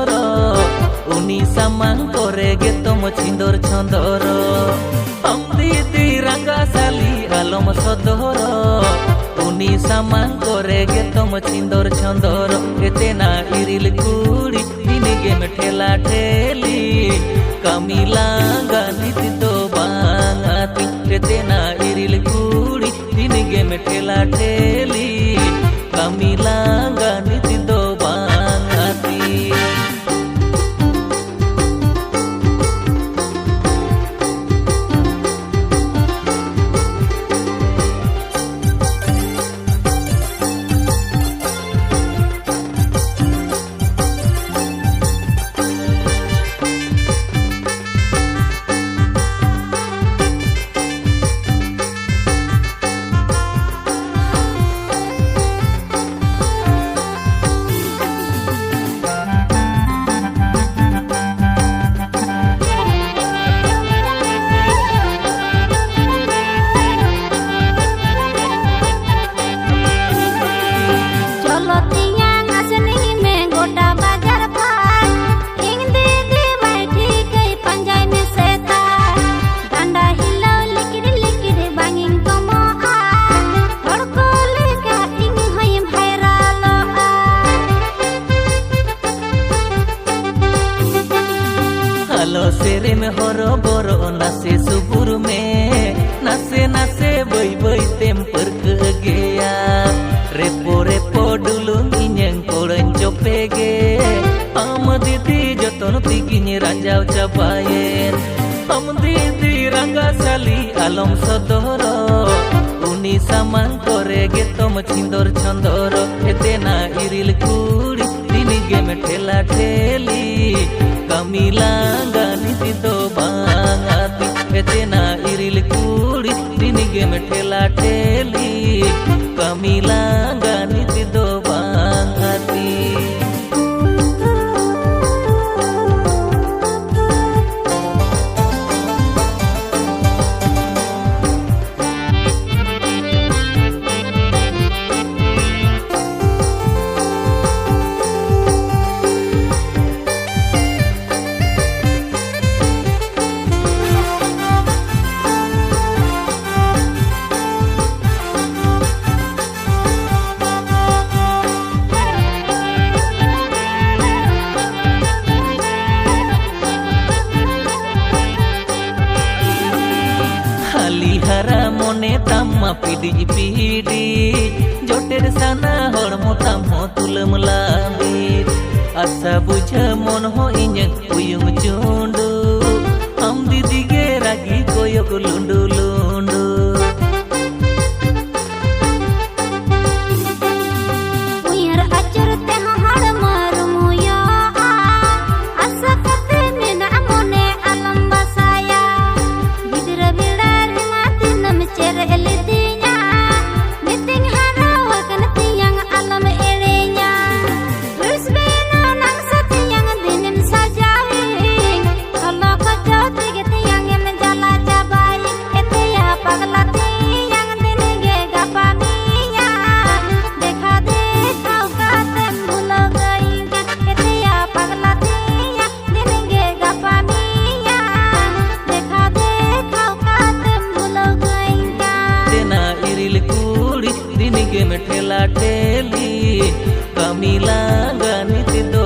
सदर उनी सामांग करे गे तुम छिंदर छंदर हम दीदी रंगा साली आलम सदर उनी सामांग करे गे तुम छिंदर छंदर एतेना इरिल कुड़ी दिन गे में ठेला ठेली कमी लांगा नीति तो बांगाती एतेना इरिल कुड़ी दिन गे में ठेला ठेली कमी लांगा नीति तो बांगाती सेरे में हरो बोरो नासे सुबुर में नासे नासे बई बई तेम परक गया रेपो रेपो डुलुंग इnyang कोड़न चोपेगे हम दीदी जतन तिगिन राजाव चाबायेन हम दीदी रंगा साली आलम सदर उनी सामांग करे गे तुम छिंदर छंदर एतेना इरिल कुड़ी दिन गे में ठेला ठेली कमी लांगा नीति तो बांगाती एतेना इरिल कुड़ी दिन गे में ठेला ठेली कमी लांगा नीति तो बांगाती हरा मोने तम्मा पीडी पीडी जोटेर साना हड़मो तम्हो तुलम लाबीर आशा बुझा मन हो इnyang उयुंग चुंडू हम दीदी गे रागी कोयक लुंडू लुंडू दिन गे में ठेला ठेली कमी लांगा नीति तो